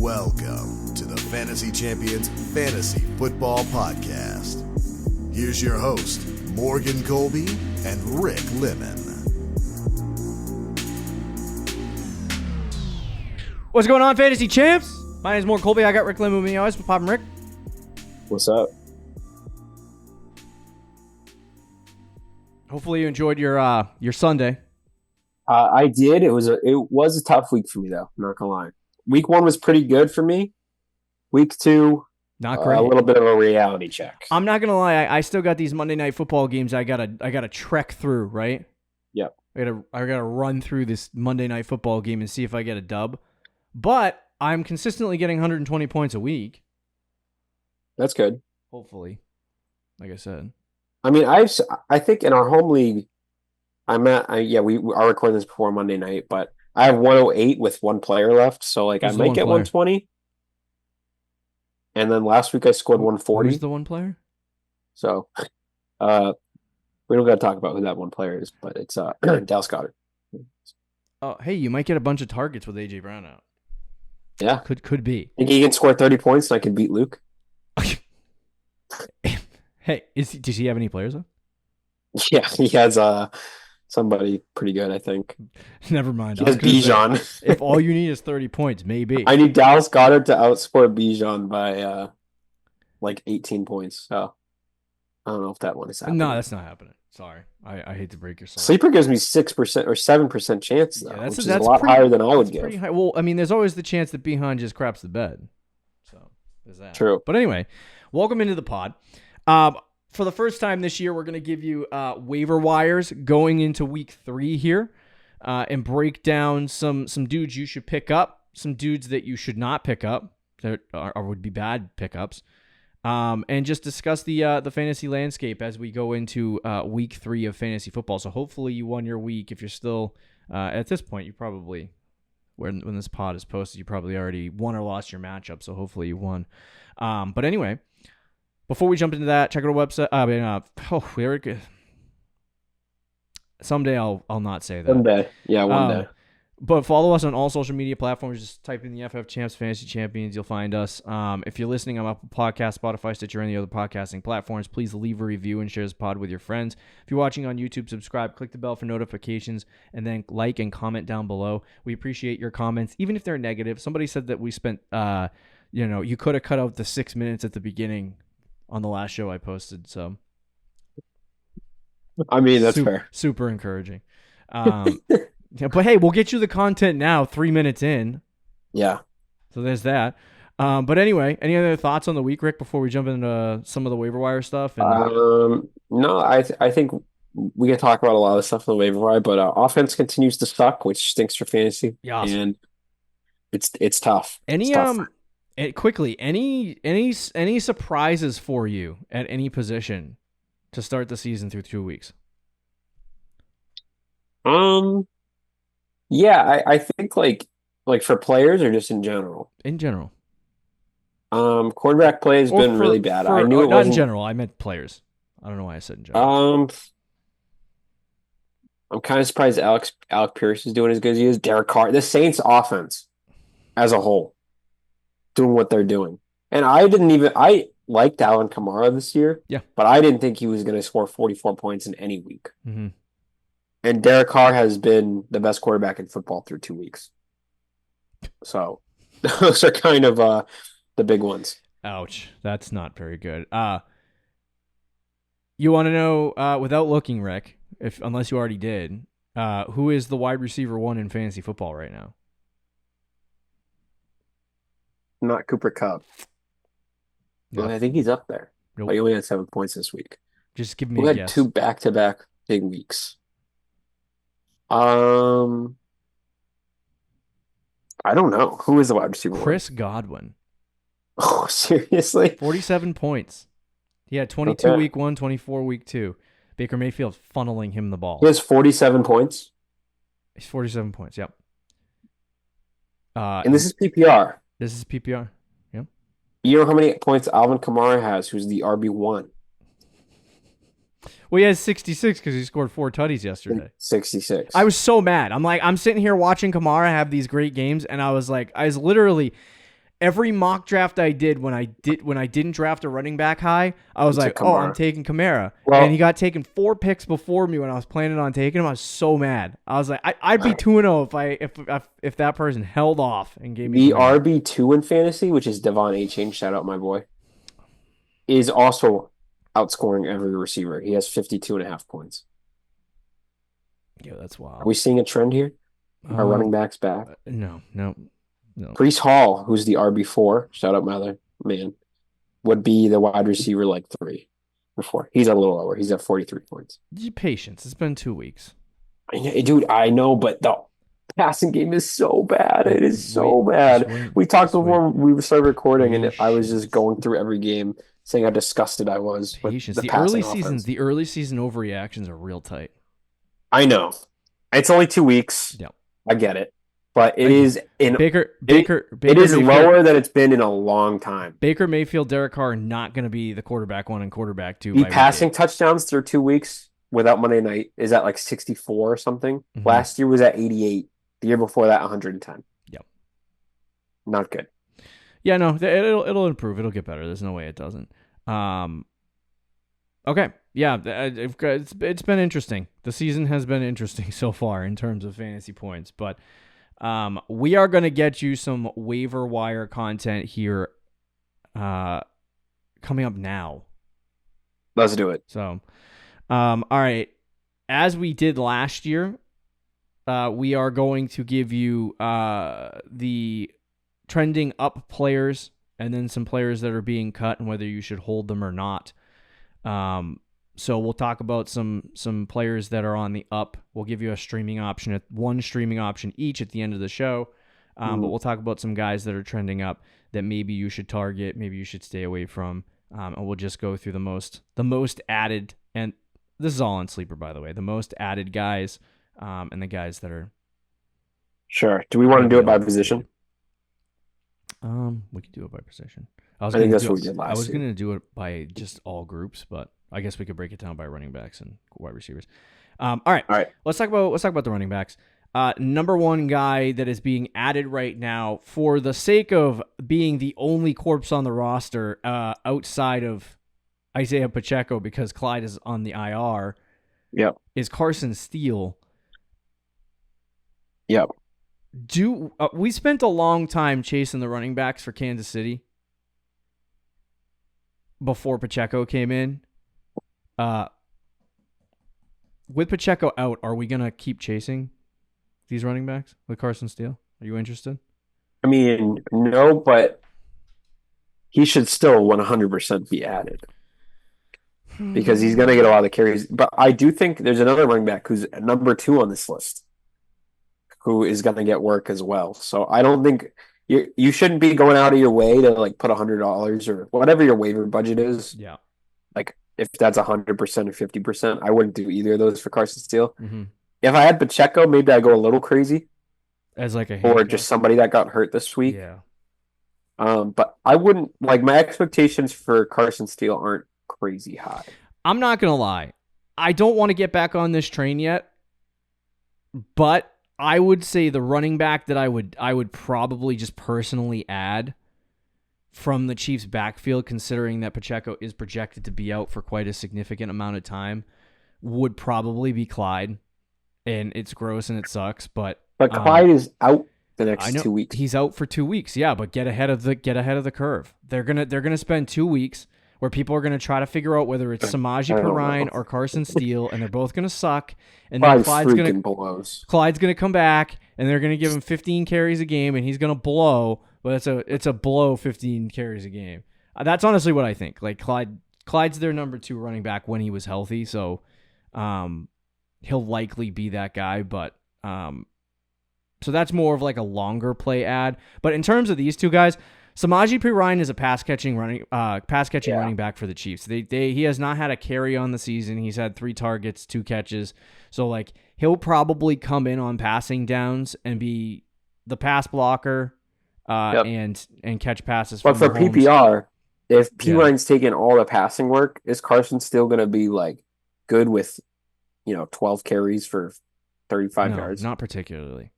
Welcome to the Fantasy Champions Fantasy Football Podcast. Here's your host, Morgan Colby and Rick Lemon. What's going on, Fantasy Champs? My name is Morgan Colby. I got Rick Lemon with me always with Popin Rick. What's up? Hopefully you enjoyed your Sunday. I did. It was a tough week for me, though. I'm not gonna lie. Week 1 was pretty good for me. Week 2, Not great. A little bit of a reality check. I'm not gonna lie. I still got these Monday Night Football games. I gotta trek through. Right. Yep. I gotta run through this Monday Night Football game and see if I get a dub. But I'm consistently getting 120 points a week. That's good. Hopefully, like I said. I mean, I think in our home league, we are recording this before Monday night, but I have 108 with one player left, so I might get 120. And then last week I scored 140. Who's the one player? So, we don't got to talk about who that one player is, but it's Dallas Goedert. Oh, hey, you might get a bunch of targets with AJ Brown out. Yeah, could be. Think he can score 30 points and I can beat Luke? Hey, does he have any players though? Yeah, he has somebody pretty good, I think. Never mind. He has Bijan. If all you need is 30 points, maybe. I need Dallas Goedert to outscore Bijan by 18 points. So I don't know if that one is happening. No, that's not happening. Sorry. I hate to break your soul. Sleeper gives me 6% or 7% chance, though, yeah, which is a lot higher than I would give. Pretty high. Well, I mean, there's always the chance that Bijan just craps the bed. So there's that. True. But anyway, welcome into the pod. For the first time this year, we're going to give you waiver wires going into week 3 here and break down some dudes you should pick up, some dudes that you should not pick up that would be bad pickups, and just discuss the fantasy landscape as we go into week 3 of fantasy football. So hopefully you won your week. If you're still at this point, you probably, when this pod is posted, you probably already won or lost your matchup. So hopefully you won. But anyway, before we jump into that, check out our website. Someday I'll not say that. One day. Yeah, one day. But follow us on all social media platforms. Just type in the FF Champs Fantasy Champions. You'll find us. If you're listening on Apple Podcasts, Spotify, Stitcher, or any other podcasting platforms, please leave a review and share this pod with your friends. If you're watching on YouTube, subscribe, click the bell for notifications, and then like and comment down below. We appreciate your comments, even if they're negative. Somebody said that we spent, you could have cut out the 6 minutes at the beginning on the last show I posted. So, I mean, that's fair. Super encouraging. But hey, we'll get you the content now, 3 minutes in. Yeah. So there's that. But anyway, any other thoughts on the week, Rick, before we jump into some of the waiver wire stuff? No, I think we can talk about a lot of stuff on the waiver wire, but offense continues to suck, which stinks for fantasy. Yeah. And it's tough. Quickly, any surprises for you at any position to start the season through 2 weeks? Yeah, I think like for players or just in general. In general. Quarterback play has been really bad. I knew it not wasn't in general. I meant players. I don't know why I said in general. I'm kind of surprised Alec Pierce is doing as good as he is. Derek Carr, the Saints offense as a whole, doing what they're doing. And I liked Alvin Kamara this year. Yeah. But I didn't think he was going to score 44 points in any week. Mm-hmm. And Derek Carr has been the best quarterback in football through 2 weeks. So those are kind of the big ones. Ouch. That's not very good. You want to know, without looking, Rick, unless you already did, who is the wide receiver 1 in fantasy football right now? Not Cooper Kupp. Nope. I think he's up there. Nope. He only had 7 points this week. Just give me We a had guess. 2 back-to-back big weeks. I don't know. Who is the wide receiver? Chris Godwin. Oh, seriously? 47 points. He had 22 week 1, 24 week 2. Baker Mayfield funneling him the ball. He has 47 points? He's 47 points, yep. And this is PPR. This is PPR, yep. You know how many points Alvin Kamara has, who's the RB1? Well, he has 66 because he scored 4 tutties yesterday. 66. I was so mad. I'm sitting here watching Kamara have these great games, and I was literally, every mock draft I did when I didn't draft a running back high, I was like, oh, I'm taking Kamara. Well, and he got taken 4 picks before me when I was planning on taking him. I was so mad. I was like, I'd be 2-0 if that person held off and gave me the Kamara. RB2 in fantasy, which is Devon A-Chain, shout out my boy, is also outscoring every receiver. He has 52.5 points. Yeah, that's wild. Are we seeing a trend here? Are running backs back? No. Breece Hall, who's the RB4, shout out my other man, would be the wide receiver like 3 or 4. He's a little lower. He's at 43 points. Patience. It's been 2 weeks. Dude, I know, but the passing game is so bad. It is so bad. We talked before we started recording, and I was just going through every game saying how disgusted I was with the passing offense. The early season overreactions are real tight. I know. It's only 2 weeks. Yep. I get it. But it is Baker it is lower than it's been in a long time. Baker Mayfield, Derek Carr are not going to be the quarterback 1 and quarterback 2. The passing touchdowns through 2 weeks without Monday night is at like 64 or something. Mm-hmm. Last year was at 88. The year before that, 110. Yep. Not good. Yeah, no, it'll improve. It'll get better. There's no way it doesn't. Okay. Yeah, it's been interesting. The season has been interesting so far in terms of fantasy points, but we are going to get you some waiver wire content here coming up now. Let's do it. So, all right. As we did last year, we are going to give you the trending up players and then some players that are being cut and whether you should hold them or not. So we'll talk about some players that are on the up. We'll give you a streaming option, one streaming option each at the end of the show. But we'll talk about some guys that are trending up that maybe you should target, maybe you should stay away from. And we'll just go through the most added, and this is all on Sleeper, by the way, the most added guys, and the guys that are. Sure. Do we want to do it by position? We could do it by position. I think that's what we did last year. I was going to do it by just all groups, but I guess we could break it down by running backs and wide receivers. All right. Let's talk about the running backs. Number one guy that is being added right now for the sake of being the only corpse on the roster outside of Isaiah Pacheco because Clyde is on the IR. Yep. Is Carson Steele. Yep. We spent a long time chasing the running backs for Kansas City before Pacheco came in. With Pacheco out, are we going to keep chasing these running backs with Carson Steele? Are you interested? I mean, no, but he should still 100% be added because he's going to get a lot of the carries. But I do think there's another running back who's number 2 on this list who is going to get work as well. So I don't think you shouldn't be going out of your way to like put $100 or whatever your waiver budget is. Yeah. Like if that's 100% or 50%, I wouldn't do either of those for Carson Steele. Mm-hmm. If I had Pacheco, maybe I go a little crazy. As like a or just somebody that got hurt this week. Yeah. But I wouldn't like my expectations for Carson Steele aren't crazy high. I'm not gonna lie. I don't want to get back on this train yet, but I would say the running back that I would probably just personally add from the Chiefs' backfield, considering that Pacheco is projected to be out for quite a significant amount of time, would probably be Clyde. And it's gross and it sucks, but Clyde is out the next 2 weeks. He's out for 2 weeks, yeah. But get ahead of the curve. They're gonna spend 2 weeks where people are gonna try to figure out whether it's Samaje Perine or Carson Steele, and they're both gonna suck. And then Clyde's gonna come back, and they're gonna give him 15 carries a game, and he's gonna blow. But it's a blow 15 carries a game. That's honestly what I think. Like Clyde's their number 2 running back when he was healthy, so he'll likely be that guy. But so that's more of like a longer play ad. But in terms of these two guys, Samaje Perine is a pass catching running back for the Chiefs. He has not had a carry on the season. He's had 3 targets, 2 catches. So like he'll probably come in on passing downs and be the pass blocker and catch passes. But for PPR, if Perine's taking all the passing work, is Carson still going to be like good with 12 carries for 35 yards? Not particularly.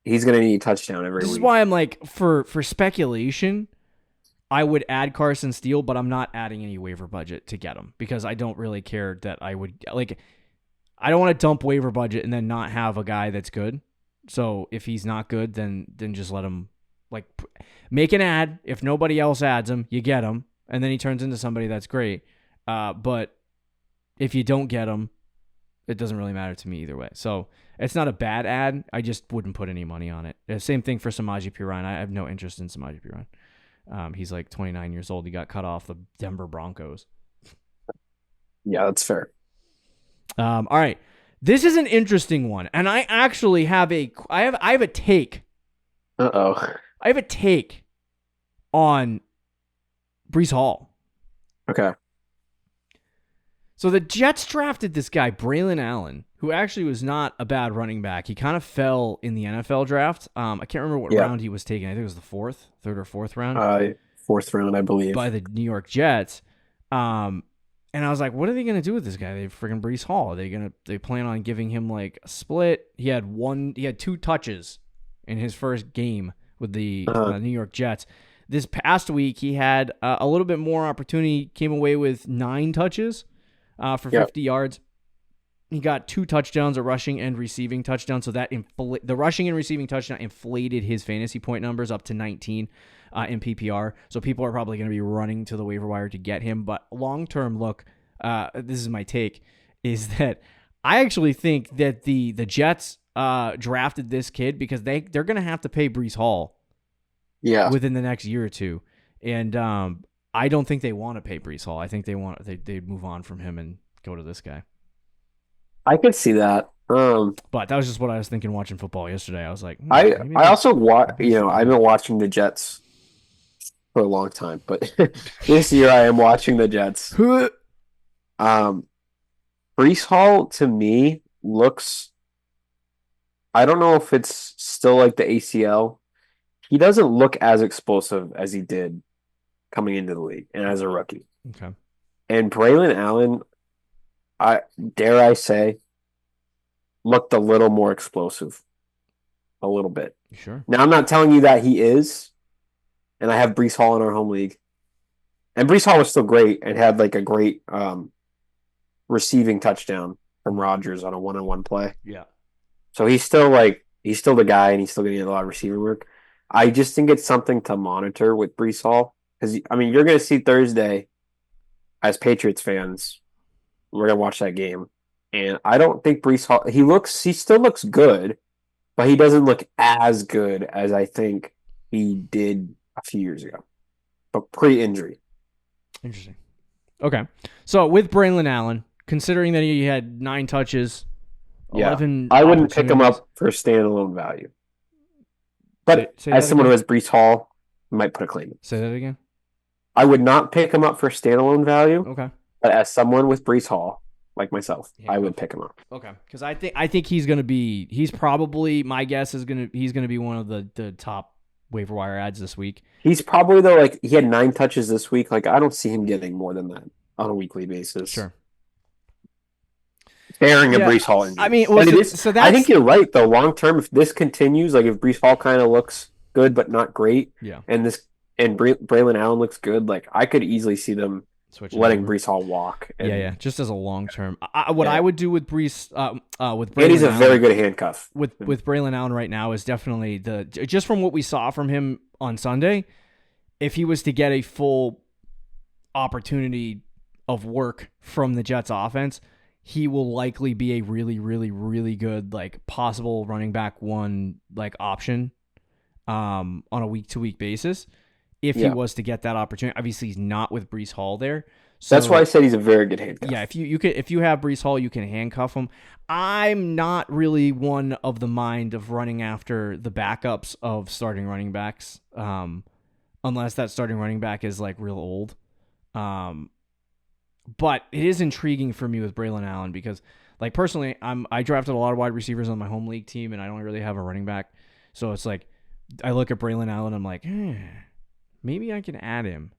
he's going to need a touchdown every week. This is why I'm like, for speculation, I would add Carson Steele, but I'm not adding any waiver budget to get him because I don't really care that I would like. I don't want to dump waiver budget and then not have a guy that's good. So if he's not good, then just let him like make an ad. If nobody else adds him, you get him, and then he turns into somebody that's great. But if you don't get him, it doesn't really matter to me either way. So it's not a bad ad. I just wouldn't put any money on it. Same thing for Samaje Perine. I have no interest in Samaje Perine. He's like 29 years old. He got cut off the Denver Broncos. Yeah, that's fair. All right. This is an interesting one. And I actually have a take. Uh-oh. I have a take on Breece Hall. Okay. So the Jets drafted this guy, Braylon Allen, who actually was not a bad running back. He kind of fell in the NFL draft. I can't remember what round he was taken. I think it was the third or fourth round. Fourth round, I believe. By the New York Jets. And I was like, what are they going to do with this guy? They freaking Breece Hall. They plan on giving him like a split. He had 2 touches in his first game with the New York Jets. This past week, he had a little bit more opportunity, came away with 9 touches for 50 yards. He got 2 touchdowns, a rushing and receiving touchdown. So that the rushing and receiving touchdown inflated his fantasy point numbers up to 19 in PPR. So people are probably going to be running to the waiver wire to get him. But long-term look, this is my take, is that I actually think that the Jets drafted this kid because they're going to have to pay Breece Hall within the next year or two. And I don't think they want to pay Breece Hall. I think they'd move on from him and go to this guy. I could see that. But that was just what I was thinking watching football yesterday. I was like, I also watch. I've been watching the Jets for a long time, but this year I am watching the Jets. Breece Hall to me looks. I don't know if it's still like the ACL. He doesn't look as explosive as he did coming into the league and as a rookie. Okay. And Braylon Allen, dare I say, looked a little more explosive. A little bit. Sure. Now, I'm not telling you that he is, and I have Breece Hall in our home league. And Breece Hall was still great and had like a great receiving touchdown from Rodgers on a one-on-one play. Yeah. So he's still the guy, and he's still getting a lot of receiving work. I just think it's something to monitor with Breece Hall. Because, I mean, you're going to see Thursday, as Patriots fans, we're going to watch that game. And I don't think Breece Hall, he still looks good, but he doesn't look as good as I think he did a few years ago. But pre-injury. Interesting. Okay. So with Braylon Allen, considering that he had 9 touches, 11 I wouldn't pick him up for standalone value. But as someone who has Breece Hall, I might put a claim in. Say that again. I would not pick him up for standalone value. Okay. But as someone with Breece Hall, like myself, I would pick him up. Okay. Because I think he's going to be. He's probably, my guess is he's going to be one of the top waiver wire ads this week. He's probably though, like he had 9 touches this week. Like I don't see him getting more than that on a weekly basis. Sure. Bearing a Breece Hall injury. I mean, I think you're right though. Long term, if this continues, like if Breece Hall kind of looks good but not great, and Braylon Allen looks good, like I could easily see them letting Breece Hall walk. And, just as a long term. I would do with Breece, with Braylon and he's a Allen, very good handcuff. With Braylon Allen right now is definitely just from what we saw from him on Sunday, if he was to get a full opportunity of work from the Jets offense, he will likely be a really, really, really good like possible running back one like option on a week-to-week basis if he was to get that opportunity. Obviously, he's not with Breece Hall there. So, that's why I said he's a very good handcuff. Yeah, if you have Breece Hall, you can handcuff him. I'm not really one of the mind of running after the backups of starting running backs, unless that starting running back is like real old. But it is intriguing for me with Braylon Allen because, like personally, I drafted a lot of wide receivers on my home league team, and I don't really have a running back. So it's like I look at Braylon Allen, I'm like, maybe I can add him.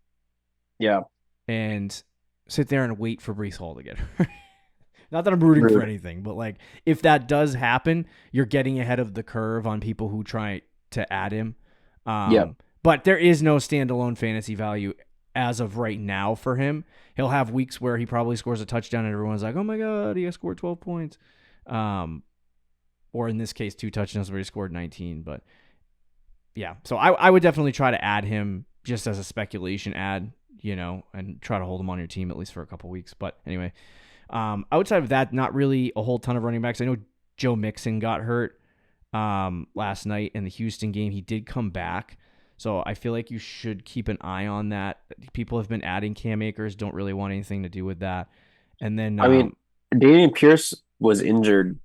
Yeah. And sit there and wait for Breece Hall to get hurt. Not that I'm rooting for Rude. anything, but like if that does happen, you're getting ahead of the curve on people who try to add him. Yep. But there is no standalone fantasy value as of right now for him. He'll have weeks where he probably scores a touchdown and everyone's like, oh my God, he scored 12 points. Or in this case, 2 touchdowns where he scored 19. But yeah, so I would definitely try to add him just as a speculation ad, and try to hold him on your team at least for a couple weeks. But anyway, outside of that, not really a whole ton of running backs. I know Joe Mixon got hurt last night in the Houston game. He did come back. So I feel like you should keep an eye on that. People have been adding Cam Akers, don't really want anything to do with that. And then Dameon Pierce was injured.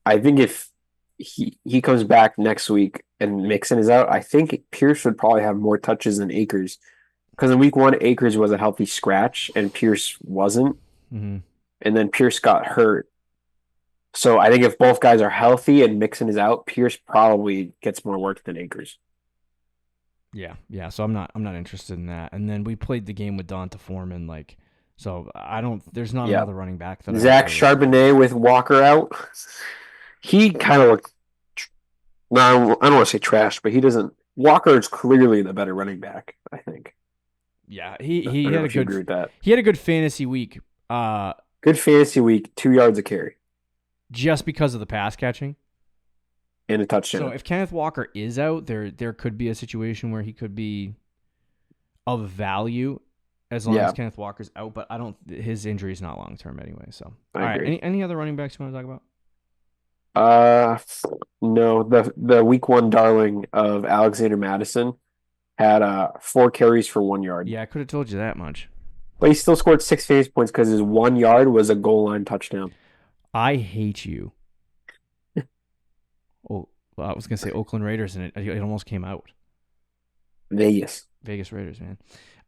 I think if he comes back next week and Mixon is out, I think Pierce would probably have more touches than Akers. Because in week 1, Akers was a healthy scratch and Pierce wasn't. Mm-hmm. And then Pierce got hurt. So I think if both guys are healthy and Mixon is out, Pierce probably gets more work than Akers. Yeah. So I'm not interested in that. And then we played the game with Donta Foreman, there's not another running back that Zach Charbonnet with Walker out. He kind of looked. No, I don't want to say trash, but he doesn't. Walker is clearly the better running back, I think. Yeah, he had a good. Agree with that. He had a good fantasy week. Good fantasy week, 2 yards a carry, just because of the pass catching. And a touchdown. So if Kenneth Walker is out, there could be a situation where he could be of value as long as Kenneth Walker's out. But his injury is not long term anyway. So all right, any other running backs you want to talk about? No. The week 1 darling of Alexander Madison had 4 carries for 1 yard. Yeah, I could have told you that much. But he still scored 6 fantasy points because his 1 yard was a goal line touchdown. I hate you. Oh, well, I was gonna say Oakland Raiders, and it almost came out. Vegas Raiders, man.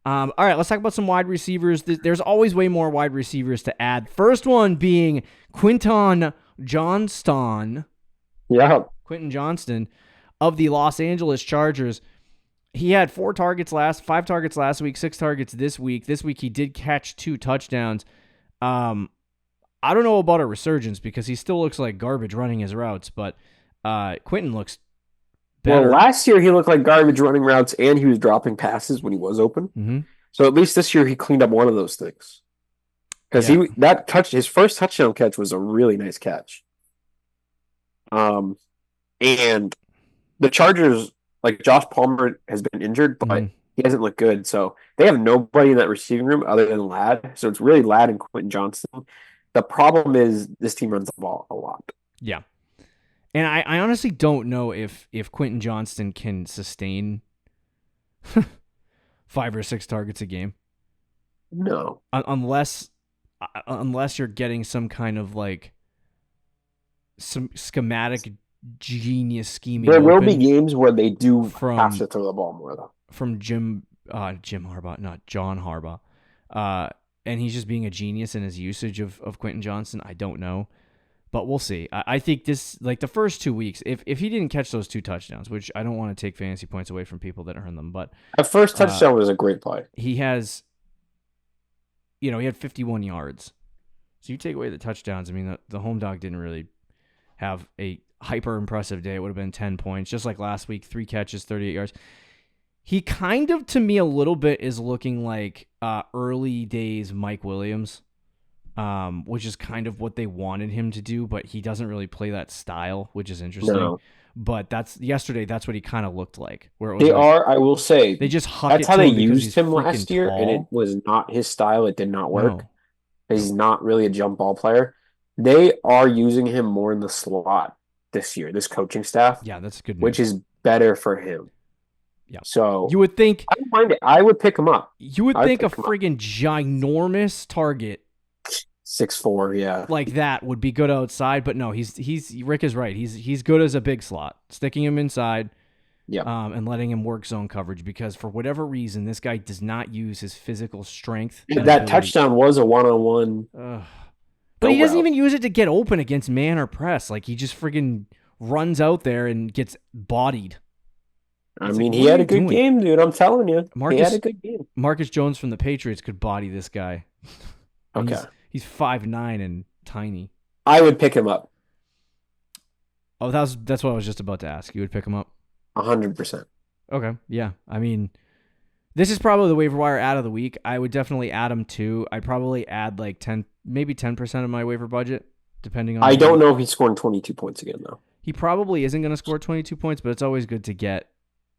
All right, let's talk about some wide receivers. There's always way more wide receivers to add. First one being Quinton Johnston. Yeah. Quentin Johnston of the Los Angeles Chargers. He had 5 targets last week, 6 targets this week. This week he did catch 2 touchdowns. I don't know about a resurgence because he still looks like garbage running his routes, but Quentin looks better. Well, last year he looked like garbage running routes and he was dropping passes when he was open. Mm-hmm. So at least this year he cleaned up one of those things. Because his first touchdown catch was a really nice catch. And the Chargers, like Josh Palmer has been injured, but he hasn't looked good. So they have nobody in that receiving room other than Ladd. So it's really Ladd and Quentin Johnston. The problem is this team runs the ball a lot. Yeah. And I honestly don't know if Quentin Johnston can sustain 5 or 6 targets a game. No. Unless you're getting some kind of some schematic genius scheming. There will be games where they do have to throw the ball more, though. From Jim Harbaugh, not John Harbaugh. And he's just being a genius in his usage of Quentin Johnston. I don't know. But we'll see. I think this, the first 2 weeks, if he didn't catch those 2 touchdowns, which I don't want to take fantasy points away from people that earn them, but that first touchdown was a great play. He has, he had 51 yards. So you take away the touchdowns. I mean, the home dog didn't really have a hyper impressive day. It would have been 10 points, just like last week, 3 catches, 38 yards. He kind of, to me, a little bit is looking like early days Mike Williams. Which is kind of what they wanted him to do, but he doesn't really play that style, which is interesting. No. But that's what he kind of looked like. Where it was I will say, they just that's how they used him last year, and it was not his style. It did not work. No. He's not really a jump ball player. They are using him more in the slot this year, this coaching staff. Yeah, that's good news. Which is better for him. Yeah. So you would think I don't mind it. I would pick him up. You would think a friggin' ginormous target 6'4", yeah. Like that would be good outside, but no, Rick is right. He's good as a big slot. Sticking him inside, and letting him work zone coverage because for whatever reason, this guy does not use his physical strength. That touchdown was a one-on-one. But he doesn't even use it to get open against man or press. He just friggin' runs out there and gets bodied. He had a good game, dude. I'm telling you. He had a good game. Marcus Jones from the Patriots could body this guy. Okay. He's 5'9" and tiny. I would pick him up. Oh, that's what I was just about to ask. You would pick him up? 100%. Okay, yeah. I mean, this is probably the waiver wire ad of the week. I would definitely add him too. I'd probably add like 10, maybe 10% of my waiver budget, depending on. I don't know if he's scoring 22 points again though. He probably isn't going to score 22 points, but it's always good to get.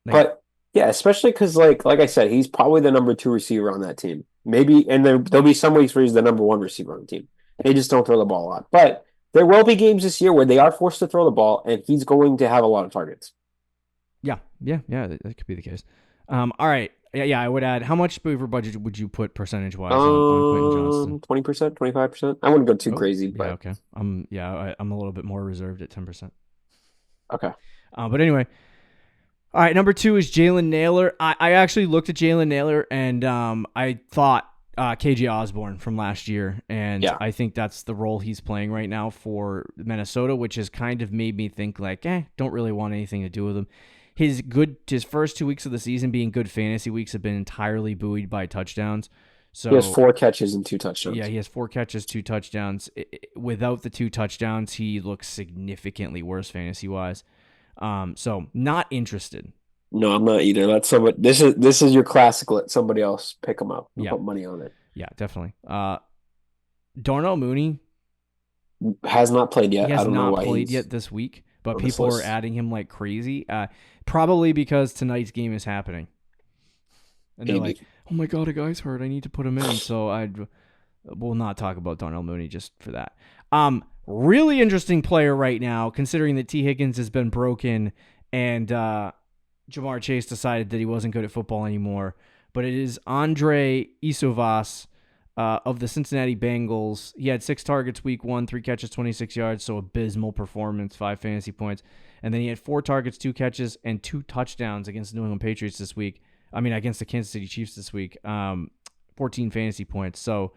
But yeah, especially because like I said, he's probably the number 2 receiver on that team. Maybe, and there'll be some weeks where he's the number 1 receiver on the team. They just don't throw the ball a lot. But there will be games this year where they are forced to throw the ball, and he's going to have a lot of targets. Yeah, that could be the case. All right. Yeah, I would add. How much waiver budget would you put percentage-wise on Quentin Johnston? 20%, 25%. I wouldn't go too crazy, but yeah, okay. I'm a little bit more reserved at 10%. Okay. But anyway, all right. Number 2 is Jalen Naylor. I actually looked at Jalen Naylor and I thought KJ Osborne from last year, and I think that's the role he's playing right now for Minnesota, which has kind of made me think like, don't really want anything to do with him. His first 2 weeks of the season being good fantasy weeks have been entirely buoyed by touchdowns. So he has 4 catches and 2 touchdowns. Yeah, he has 4 catches, 2 touchdowns. Without the 2 touchdowns, he looks significantly worse fantasy-wise. So not interested. No, I'm not either. That's somebody. This is your classic. Let somebody else pick him up and put money on it. Yeah, definitely. Darnell Mooney has not played yet. He has I don't know not why played yet this week, but people are adding him like crazy. Probably because tonight's game is happening. And they're like, oh my God, a guy's hurt. I need to put him in. So we'll not talk about Darnell Mooney just for that. Really interesting player right now, considering that T. Higgins has been broken and Jamar Chase decided that he wasn't good at football anymore. But it is Andre Isovas of the Cincinnati Bengals. He had 6 targets week 1, 3 catches, 26 yards, so abysmal performance, 5 fantasy points. And then he had 4 targets, 2 catches, and 2 touchdowns against the New England Patriots this week. Against the Kansas City Chiefs this week. 14 fantasy points. So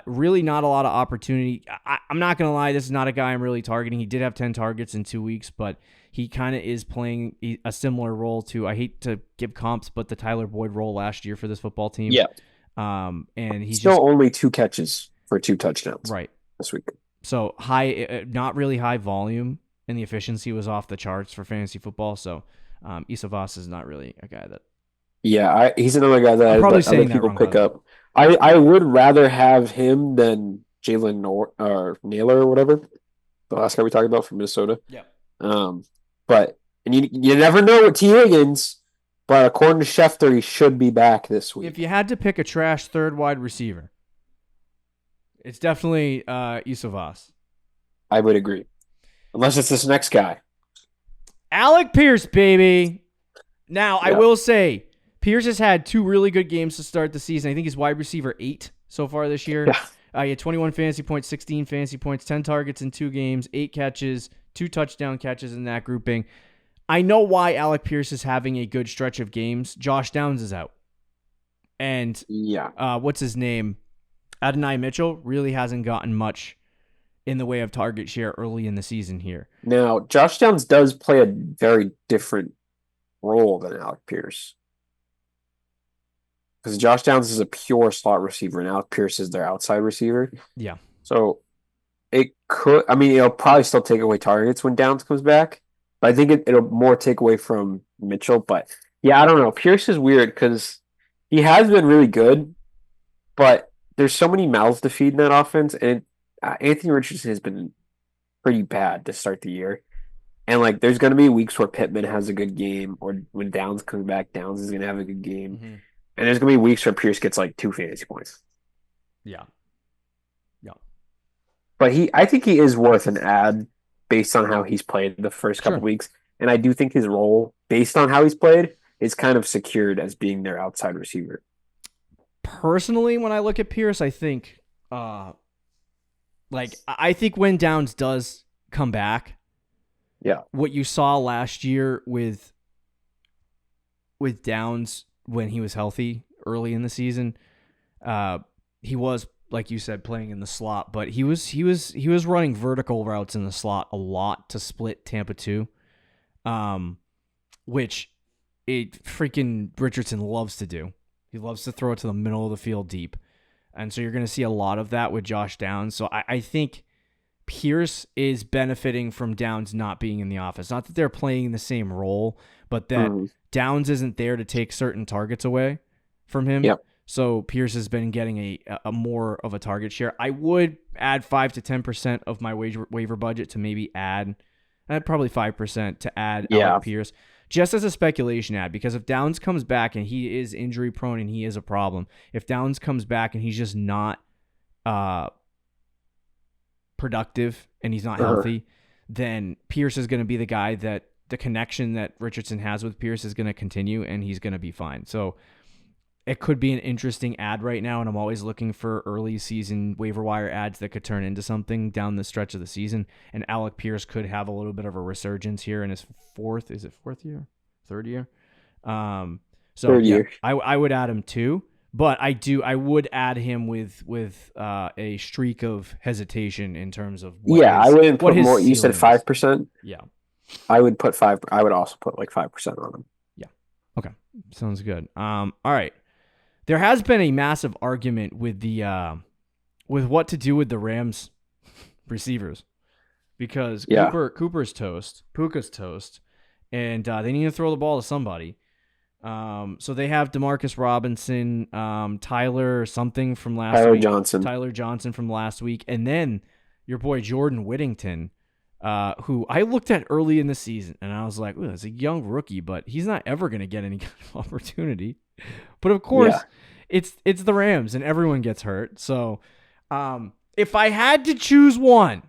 really not a lot of opportunity. I'm not going to lie, this is not a guy I'm really targeting. He did have 10 targets in 2 weeks, but he kind of is playing a similar role to, I hate to give comps, but the Tyler Boyd role last year for this football team. Yeah. And he's still only 2 catches for 2 touchdowns. Right. This week. So not really high volume, and the efficiency was off the charts for fantasy football. So Isovas is not really a guy that. Yeah, he's another guy that other people pick up. I would rather have him than Jalen Naylor or whatever, the last guy we talked about from Minnesota. Yeah. But you never know with T. Higgins, but according to Schefter, he should be back this week. If you had to pick a trash third wide receiver, it's definitely Isovas. I would agree. Unless it's this next guy. Alec Pierce, baby. Now, I will say, Pierce has had 2 really good games to start the season. I think he's wide receiver 8 so far this year. Yeah. He had 21 fantasy points, 16 fantasy points, 10 targets in 2 games, 8 catches, 2 touchdown catches in that grouping. I know why Alec Pierce is having a good stretch of games. Josh Downs is out. And what's his name? Adonai Mitchell really hasn't gotten much in the way of target share early in the season here. Now, Josh Downs does play a very different role than Alec Pierce. Because Josh Downs is a pure slot receiver, and Alec Pierce is their outside receiver. Yeah. So it could, it'll probably still take away targets when Downs comes back. But I think it'll more take away from Mitchell. But yeah, I don't know. Pierce is weird because he has been really good, but there's so many mouths to feed in that offense. And Anthony Richardson has been pretty bad to start the year. And there's going to be weeks where Pittman has a good game, or when Downs comes back, Downs is going to have a good game. Mm-hmm. And there's going to be weeks where Pierce gets 2 fantasy points. Yeah. But I think he is worth an ad based on how he's played the first couple weeks. And I do think his role, based on how he's played, is kind of secured as being their outside receiver. Personally, when I look at Pierce, I think I think when Downs does come back, what you saw last year with Downs when he was healthy early in the season, he was, like you said, playing in the slot, but he was running vertical routes in the slot a lot to split Tampa 2, which freaking Richardson loves to do. He loves to throw it to the middle of the field deep. And so you're going to see a lot of that with Josh Downs. So I think Pierce is benefiting from Downs not being in the offense. Not that they're playing the same role, but that Downs isn't there to take certain targets away from him. Yep. So Pierce has been getting a more of a target share. I would add 5 to 10% of my waiver budget to maybe add probably 5% to add Alec Pierce, just as a speculation ad, because if Downs comes back and he is injury prone and he is a problem, if Downs comes back and he's just not productive and he's not healthy, then Pierce is going to be the guy that the connection that Richardson has with Pierce is going to continue and he's going to be fine. So it could be an interesting ad right now, and I'm always looking for early season waiver wire ads that could turn into something down the stretch of the season. And Alec Pierce could have a little bit of a resurgence here in his third year? Third year. I would add him too, but I would add him with a streak of hesitation in terms of I wouldn't put more. You said 5%. Yeah, I would put 5. I would also put like 5% on him. Yeah. Okay, sounds good. All right. There has been a massive argument with with what to do with the Rams receivers, because Cooper's toast, Puka's toast, and they need to throw the ball to somebody. So they have Demarcus Robinson, Tyler something from last week, Tyler Johnson from last week, and then your boy Jordan Whittington, who I looked at early in the season, and I was like, "Ooh, it's a young rookie, but he's not ever going to get any kind of opportunity." But of course, it's the Rams, and everyone gets hurt. So, if I had to choose one,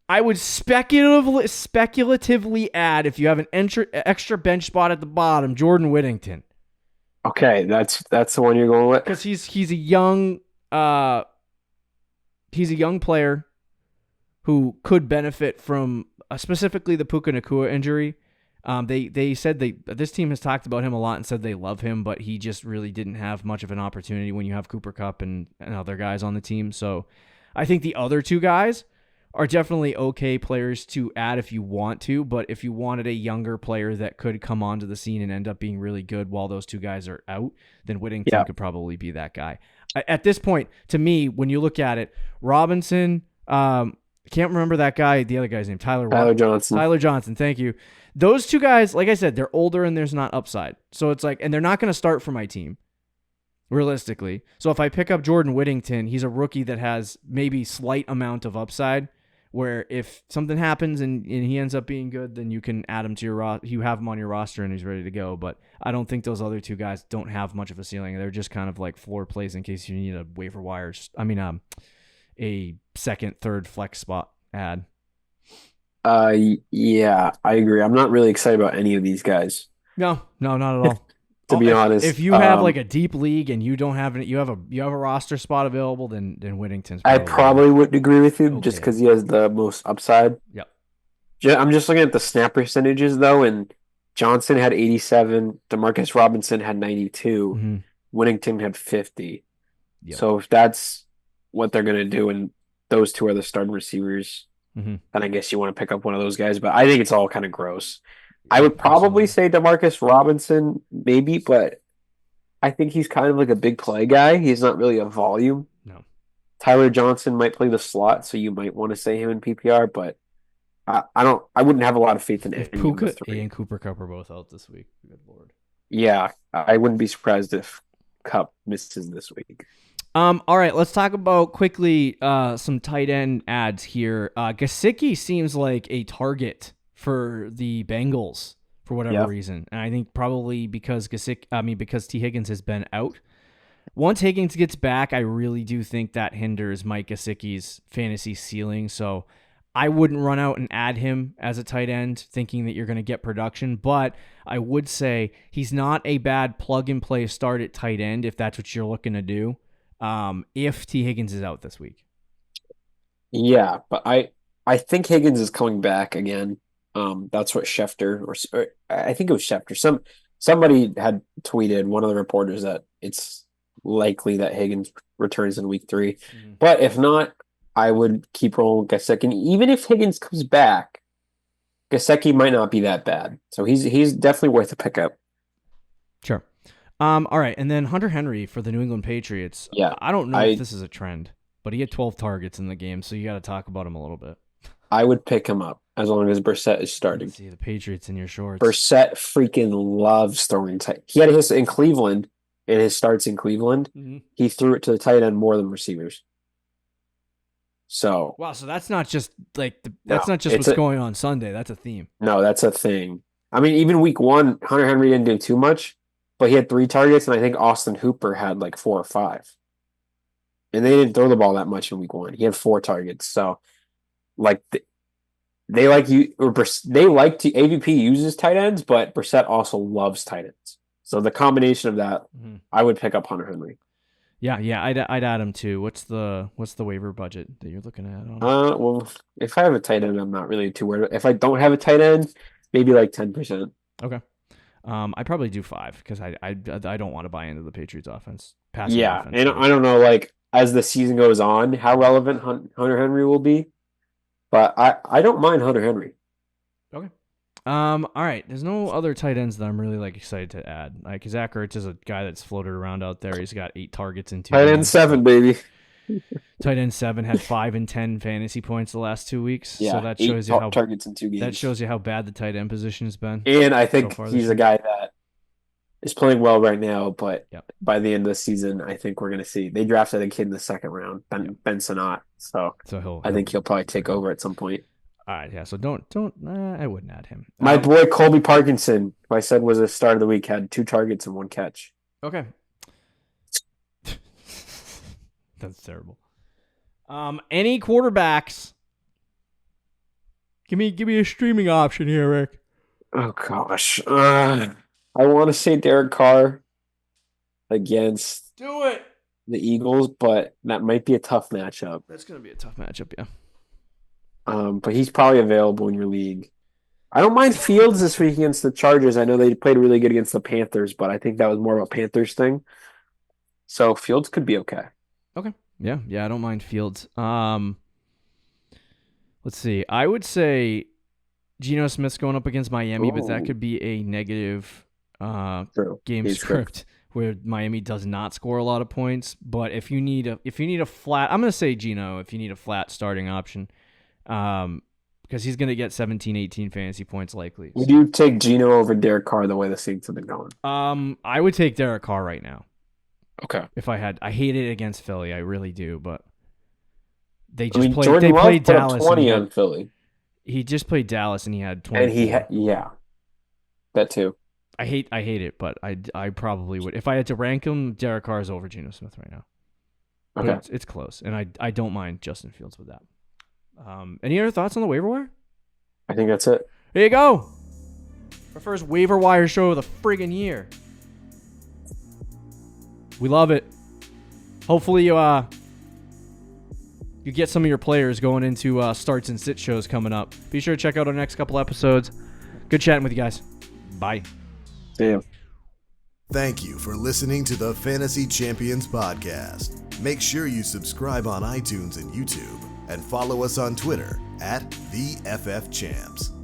I would speculatively add, if you have an extra bench spot at the bottom, Jordan Whittington. Okay, that's the one you're going with, because he's a young player who could benefit from specifically the Puka Nacua injury. They said this team has talked about him a lot and said they love him, but he just really didn't have much of an opportunity when you have Cooper Kupp and other guys on the team. So I think the other two guys are definitely okay players to add if you want to, but if you wanted a younger player that could come onto the scene and end up being really good while those two guys are out, then Whittington could probably be that guy. At this point, to me, when you look at it, Robinson, I can't remember that guy, the other guy's name, Tyler Johnson. Tyler Johnson, thank you. Those two guys, like I said, they're older and there's not upside. So it's like, and they're not going to start for my team, realistically. So if I pick up Jordan Whittington, he's a rookie that has maybe slight amount of upside, where if something happens and he ends up being good, then you can add him to your you have him on your roster and he's ready to go. But I don't think those other two guys don't have much of a ceiling. They're just kind of like floor plays in case you need a waiver wire. A second, third flex spot ad. Yeah, I agree. I'm not really excited about any of these guys. No, not at all. To be honest, if you have like a deep league and you don't have any, you have a roster spot available, then Whittington's. I probably would agree with you just because he has the most upside. Yep. I'm just looking at the snap percentages though, and Johnson had 87, Demarcus Robinson had 92, Whittington had 50. Yep. So if that's what they're gonna do, and those two are the starting receivers, then I guess you want to pick up one of those guys. But I think it's all kind of gross. I would probably say Demarcus Robinson, maybe, but I think he's kind of like a big play guy. He's not really a volume. No. Tyler Johnson might play the slot, so you might want to say him in PPR, but I wouldn't have a lot of faith in it. Puka and Cooper Kupp are both out this week. Good Lord. Yeah, I wouldn't be surprised if Kupp misses this week. All right, let's talk about quickly some tight end ads here. Gesicki seems like a target for the Bengals for whatever reason, and I think probably because T. Higgins has been out. Once Higgins gets back, I really do think that hinders Mike Gesicki's fantasy ceiling. So I wouldn't run out and add him as a tight end thinking that you're going to get production, but I would say he's not a bad plug-and-play start at tight end if that's what you're looking to do, if T. Higgins is out this week. Yeah, but I think Higgins is coming back again. That's what Schefter, or I think it was Schefter. Somebody had tweeted, one of the reporters, that it's likely that Higgins returns in week 3. Mm-hmm. But if not, I would keep rolling Gesicki. And even if Higgins comes back, Gesicki might not be that bad. So he's definitely worth a pickup. Sure. All right, and then Hunter Henry for the New England Patriots. Yeah, I don't know if this is a trend, but he had 12 targets in the game, so you got to talk about him a little bit. I would pick him up as long as Brissett is starting. Let's see the Patriots in your shorts. Brissett freaking loves throwing tight. He had his in Cleveland, in his starts in Cleveland. Mm-hmm. He threw it to the tight end more than receivers. So wow, so that's not just like that's not just what's going on Sunday. That's a theme. No, that's a thing. I mean, even week 1, Hunter Henry didn't do too much, but he had 3 targets, and I think Austin Hooper had like 4 or 5. And they didn't throw the ball that much in week 1. He had 4 targets. So, like, they like you, or they like to AVP uses tight ends, but Brissett also loves tight ends. So the combination of that, I would pick up Hunter Henry. Yeah, I'd add him too. What's the waiver budget that you're looking at? Well, if I have a tight end, I'm not really too worried. If I don't have a tight end, maybe like 10%. Okay. I probably do 5 because I don't want to buy into the Patriots offense. Offense, and I don't know, like, as the season goes on, how relevant Hunter Henry will be, but I don't mind Hunter Henry. Okay. All right. There's no other tight ends that I'm really like excited to add. Like Zach Ertz is a guy that's floated around out there. He's got 8 targets in 2 tight end 7, baby. Tight end 7 had 5 and 10 fantasy points the last 2 weeks. Yeah, so that shows you how targets in 2 games. That shows you how bad the tight end position has been. And I think he's a guy that is playing well right now, but by the end of the season, I think we're going to see. They drafted a kid in the 2nd round, Ben Sinnott. So I think he'll probably take over at some point. All right, yeah. So don't. I wouldn't add him. My boy Colby Parkinson, who I said was a start of the week, had 2 targets and 1 catch. Okay, that's terrible. Any quarterbacks? Give me a streaming option here, Rick. Oh gosh, I want to say Derek Carr against the Eagles, but that might be a tough matchup. That's gonna be a tough matchup, yeah. But he's probably available in your league. I don't mind Fields this week against the Chargers. I know they played really good against the Panthers, but I think that was more of a Panthers thing. So Fields could be okay. Okay. Yeah, I don't mind Fields. Let's see. I would say Geno Smith's going up against Miami, but that could be a negative game script where Miami does not score a lot of points. But if you need a flat, I'm going to say Geno if you need a flat starting option. Because he's going to get 17, 18 fantasy points likely. Would you take Geno over Derek Carr the way the Saints have been going? I would take Derek Carr right now. Okay. If I hate it against Philly, I really do, but they just played Dallas 20 on Philly. He just played Dallas and he had 20. And he that too. I hate it, but I probably would. If I had to rank him, Derek Carr is over Geno Smith right now. Okay. But it's close, and I don't mind Justin Fields with that. Any other thoughts on the waiver wire? I think that's it. There you go. Our first waiver wire show of the friggin' year. We love it. Hopefully you get some of your players going into starts and sit shows coming up. Be sure to check out our next couple episodes. Good chatting with you guys. Bye. See you. Thank you for listening to the Fantasy Champions Podcast. Make sure you subscribe on iTunes and YouTube and follow us on Twitter @TheFFChamps.